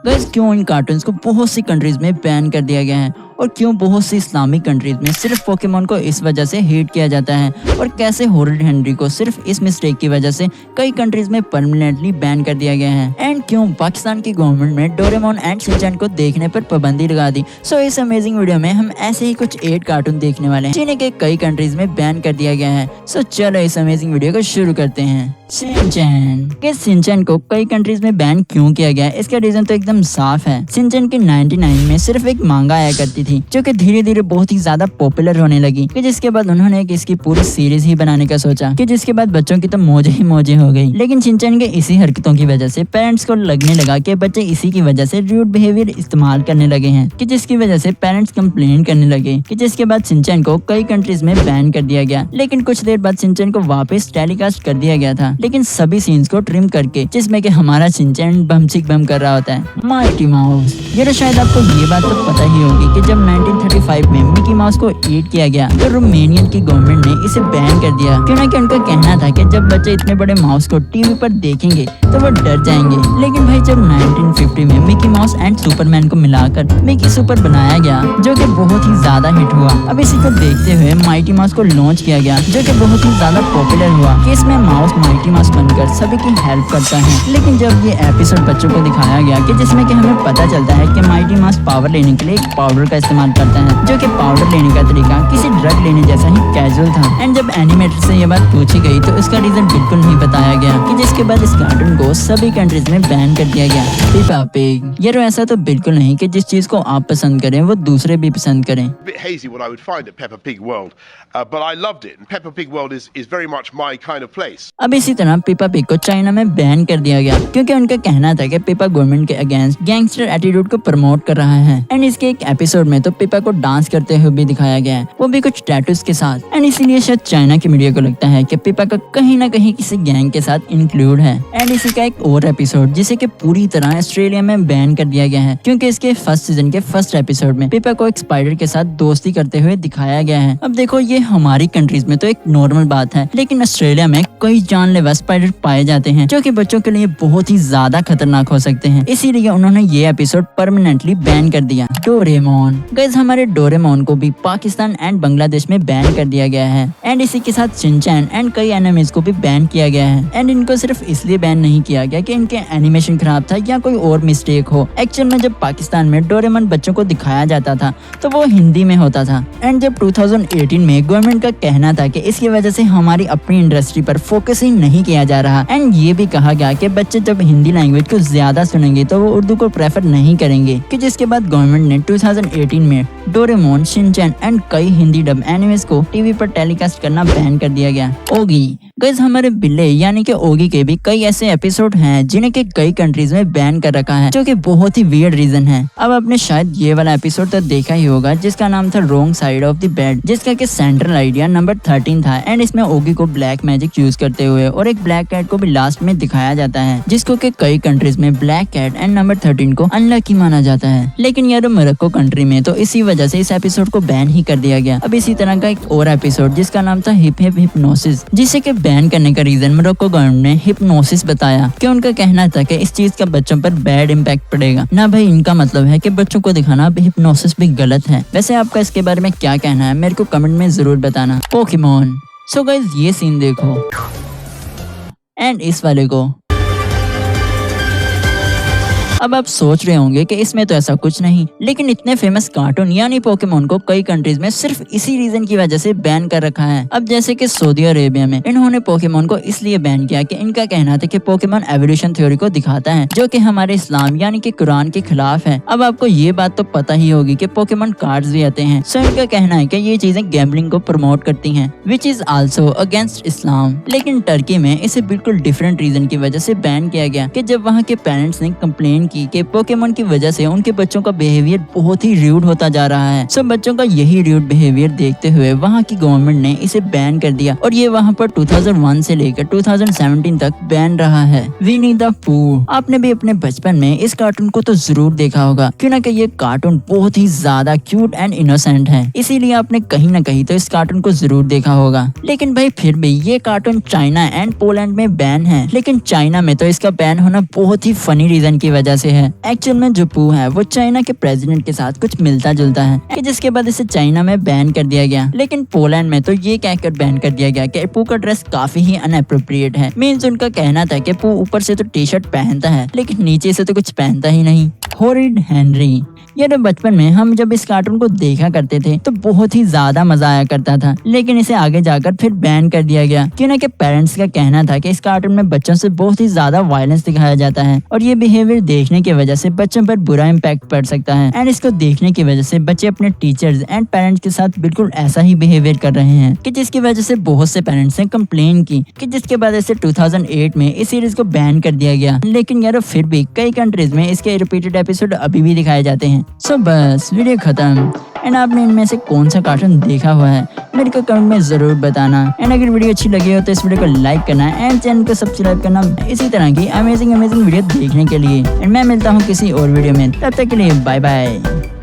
Guys क्यों इन cartoons को बहुत सी कंट्रीज में बैन कर दिया गया है और क्यों बहुत सी इस्लामिक कंट्रीज में सिर्फ पोकेमोन को इस वजह से हेट किया जाता है और कैसे हॉरर हेनरी को सिर्फ इस मिस्टेक की वजह से कई कंट्रीज में परमानेंटली बैन कर दिया गया है एंड क्यों पाकिस्तान की गवर्नमेंट ने डोरेमोन एंड शिनचैन को देखने पर पाबंदी लगा दी। सो इस अमेजिंग वीडियो में हम ऐसे ही कुछ 8 कार्टून देखने वाले हैं जिन्हें के कई कंट्रीज में बैन कर दिया गया है। सो चलो इस अमेजिंग वीडियो को शुरू करते हैं। शिनचैन को कई कंट्रीज में बैन क्यों किया गया है, इसका रीजन तो एकदम साफ है। शिनचैन की 99 में सिर्फ एक मांगा आया करती थी जो कि धीरे धीरे बहुत ही ज्यादा पॉपुलर होने लगी कि जिसके बाद उन्होंने एक इसकी पूरी सीरीज ही बनाने का सोचा कि जिसके बाद बच्चों की तो मौज ही मौजें हो गई। लेकिन शिनचैन के इसी हरकतों की वजह से पेरेंट्स को लगने लगा कि बच्चे इसी की वजह से रूड बिहेवियर इस्तेमाल करने लगे हैं कि जिसकी वजह से पेरेंट्स कंप्लेन करने लगे कि जिसके बाद शिनचैन को कई कंट्रीज में बैन कर दिया गया। लेकिन कुछ देर बाद शिनचैन को वापस टेलीकास्ट कर दिया गया था, लेकिन सभी सीन्स को ट्रिम करके, जिसमें कि हमारा शिनचैन बमसिक बम कर रहा होता है। माइटी माउस, ये तो शायद आपको ये बात तो पता ही होगी कि जब 1935 में मिकी माउस को ईट किया गया तो रोमानियन की गवर्नमेंट ने इसे बैन कर दिया क्योंकि उनका कहना था कि जब बच्चे इतने बड़े माउस को टीवी पर देखेंगे तो वो डर जाएंगे। लेकिन भाई जब 1950 में मिकी माउस एंड सुपरमैन को मिलाकर मिकी सुपर बनाया गया जो कि बहुत ही ज्यादा हिट हुआ। अब इसी को देखते हुए माइटी माउस को लॉन्च किया गया जो कि बहुत ही ज्यादा पॉपुलर हुआ कि इसमें माउस माइटी माउस बनकर सभी की हेल्प करता है। लेकिन जब ये एपिसोड बच्चों को दिखाया गया कि जिसमें कि हमें पता चलता है कि माइटी माउस पावर लेने के लिए एक पाउडर का इस्तेमाल करता है जो कि पाउडर लेने का तरीका किसी ड्रग लेने जैसा ही कैजुअल था। एंड जब एनिमेटर से ये बात पूछी गई तो इसका रीजन बिल्कुल नहीं बताया गया कि जिसके बाद इस कार्टून को सभी कंट्रीज में बैन कर दिया गया। पिपा पिग, ये ऐसा तो बिल्कुल नहीं कि जिस चीज को आप पसंद करें वो दूसरे भी पसंद करें। Bit hazy what I would find at Peppa Pig World, but I loved it. And Peppa Pig World is very much my kind of place. अब इसी तरह पिपा पिग को चाइना में बैन कर दिया गया क्योंकि उनका कहना था कि पिपा गवर्नमेंट के अगेंस्ट गैंगस्टर एटीट्यूड को प्रमोट कर रहा है। एंड इसके एक एपिसोड में तो पिपा को डांस करते हुए भी दिखाया गया है, वो भी कुछ टैटूज के साथ। एंड इसीलिए शायद चाइना की मीडिया को लगता है कि पिपा का कहीं ना कहीं किसी गैंग के साथ इंक्लूड है। एंड इसी का एक और एपिसोड जिसे कि पूरी तरह ऑस्ट्रेलिया में बैन कर दिया गया है क्योंकि इसके फर्स्ट सीजन के फर्स्ट एपिसोड में पिपा को एक स्पाइडर के साथ दोस्ती करते हुए दिखाया गया है। अब देखो ये हमारी कंट्रीज में तो एक नॉर्मल बात है, लेकिन ऑस्ट्रेलिया में कई जानलेवा स्पाइडर पाए जाते हैं जो कि बच्चों के लिए बहुत ही ज्यादा खतरनाक हो सकते हैं। इसीलिए उन्होंने ये एपिसोड परमानेंटली बैन कर दिया। डोरेमोन, गाइस हमारे डोरेमोन को भी पाकिस्तान एंड बांग्लादेश में बैन कर दिया गया है। एंड इसी के साथ शिनचैन एंड कई एनिमेज को भी बैन किया गया है। एंड इनको सिर्फ इसलिए बैन नहीं किया गया कि इनके एनिमेशन खराब था या कोई और मिस्टेक हो। एक्चुअल में जब पाकिस्तान में डोरेमोन बच्चों को दिखाया जाता था तो वो हिंदी में होता था। एंड जब 2018 में गवर्नमेंट का कहना था कि इसकी वजह से हमारी अपनी इंडस्ट्री पर फोकस ही नहीं किया जा रहा। एंड ये भी कहा गया कि बच्चे जब हिंदी लैंग्वेज को ज्यादा सुनेंगे तो वो उर्दू को प्रेफर नहीं करेंगे कि जिसके बाद गवर्नमेंट ने 2018 में डोरेमोन, शिनचैन एंड कई हिंदी डब एनिमेज को टीवी पर टेलीकास्ट करना बैन कर दिया गया। ओगी, गाइस हमारे बिल्ले यानी कि ओगी के भी कई ऐसे एपिसोड हैं जिन्हें के कई कंट्रीज में बैन कर रखा है जो कि बहुत ही वियर्ड रीजन है। अब आपने शायद ये वाला एपिसोड तो देखा ही होगा जिसका नाम था wrong side of the bed, जिसका कि सेंट्रल आइडिया नंबर 13 था। एंड इसमें ओगी को ब्लैक मैजिक यूज करते हुए और एक ब्लैक कैट को भी लास्ट में दिखाया जाता है जिसको कि कई कंट्रीज में ब्लैक कैट एंड नंबर 13 को अनलकी माना जाता है। लेकिन यार मोरक्को कंट्री में तो इसी वजह से इस एपिसोड को बैन ही कर दिया गया। अब इसी तरह का एक और एपिसोड जिसका नाम था हिप हिप हिप्नोसिस, जिसे के बैन करने का रीजन मोरक्को गवर्नमेंट ने हिप्नोसिस बताया कि उनका कहना था कि इस चीज का बच्चों पर बैड इम्पैक्ट पड़ेगा। ना भाई इनका मतलब है कि बच्चों को दिखाना हिप्नोसिस भी गलत है। वैसे आपका इसके बारे में क्या कहना है मेरे को कमेंट में जरूर बताना। पोकेमोन, सो गाइस ये सीन देखो एंड इस वाले को। अब आप सोच रहे होंगे कि इसमें तो ऐसा कुछ नहीं, लेकिन इतने फेमस कार्टून यानी पोकेमोन को कई कंट्रीज में सिर्फ इसी रीजन की वजह से बैन कर रखा है। अब जैसे कि सऊदी अरेबिया में इन्होंने पोकेमोन को इसलिए बैन किया कि इनका कहना था कि पोकेमोन एवोल्यूशन थ्योरी को दिखाता है जो कि हमारे इस्लाम यानी कि कुरान के खिलाफ है। अब आपको ये बात तो पता ही होगी कि पोकेमोन कार्ड्स भी आते हैं, सो इनका कहना है कि ये चीजें गैम्बलिंग को प्रमोट करती हैं विच इज आल्सो अगेंस्ट इस्लाम। लेकिन टर्की में इसे बिल्कुल डिफरेंट रीजन की वजह से बैन किया गया कि जब वहाँ के पेरेंट्स ने कंप्लेन की पोकेमोन की वजह से उनके बच्चों का बिहेवियर बहुत ही रूड होता जा रहा है। सब बच्चों का यही रूड बिहेवियर देखते हुए वहाँ की गवर्नमेंट ने इसे बैन कर दिया और ये वहाँ पर 2001 से लेकर 2017 तक बैन रहा है। विनी द पूह, आपने भी अपने बचपन में इस कार्टून को तो जरूर देखा होगा क्यों ना कि ये कार्टून बहुत ही ज्यादा क्यूट एंड इनोसेंट है, इसीलिए आपने कहीं ना कहीं तो इस कार्टून को जरूर देखा होगा। लेकिन भाई फिर भी ये कार्टून चाइना एंड पोलैंड में बैन है, लेकिन चाइना में तो इसका बैन होना बहुत ही फनी रीजन की वजह से है। एक्चुअल में जो पू है वो चाइना के प्रेसिडेंट के साथ कुछ मिलता जुलता है कि जिसके बाद इसे चाइना में बैन कर दिया गया। लेकिन पोलैंड में तो ये कहकर बैन कर दिया गया कि पू का ड्रेस काफी ही अनएप्रोप्रिएट है। मीन्स उनका कहना था कि पू ऊपर से तो टी शर्ट पहनता है लेकिन नीचे से तो कुछ पहनता ही नहीं। हॉरिड हेनरी, यार बचपन में हम जब इस कार्टून को देखा करते थे तो बहुत ही ज्यादा मजा आया करता था, लेकिन इसे आगे जाकर फिर बैन कर दिया गया क्योंकि पेरेंट्स का कहना था कि इस कार्टून में बच्चों से बहुत ही ज्यादा वायलेंस दिखाया जाता है और ये बिहेवियर देखने की वजह से बच्चों पर बुरा इम्पैक्ट पड़ सकता है। एंड इसको देखने की वजह से बच्चे अपने टीचर्स एंड पेरेंट्स के साथ बिल्कुल ऐसा ही बिहेवियर कर रहे हैं कि जिसकी वजह से बहुत से पेरेंट्स ने कंप्लेन की कि जिसके बाद इसे 2008 में इस सीरीज को बैन कर दिया गया। लेकिन यार फिर भी कई कंट्रीज में इसके रिपीटेड एपिसोड अभी भी दिखाए जाते हैं। सो बस वीडियो खत्म। एंड आपने इनमें से कौन सा कार्टून देखा हुआ है मेरे को कमेंट में जरूर बताना। एंड अगर वीडियो अच्छी लगी हो तो इस वीडियो को लाइक करना एंड चैनल को सब्सक्राइब करना इसी तरह की अमेजिंग वीडियो देखने के लिए। एंड मैं मिलता हूँ किसी और वीडियो में, तब तक के लिए बाय बाय।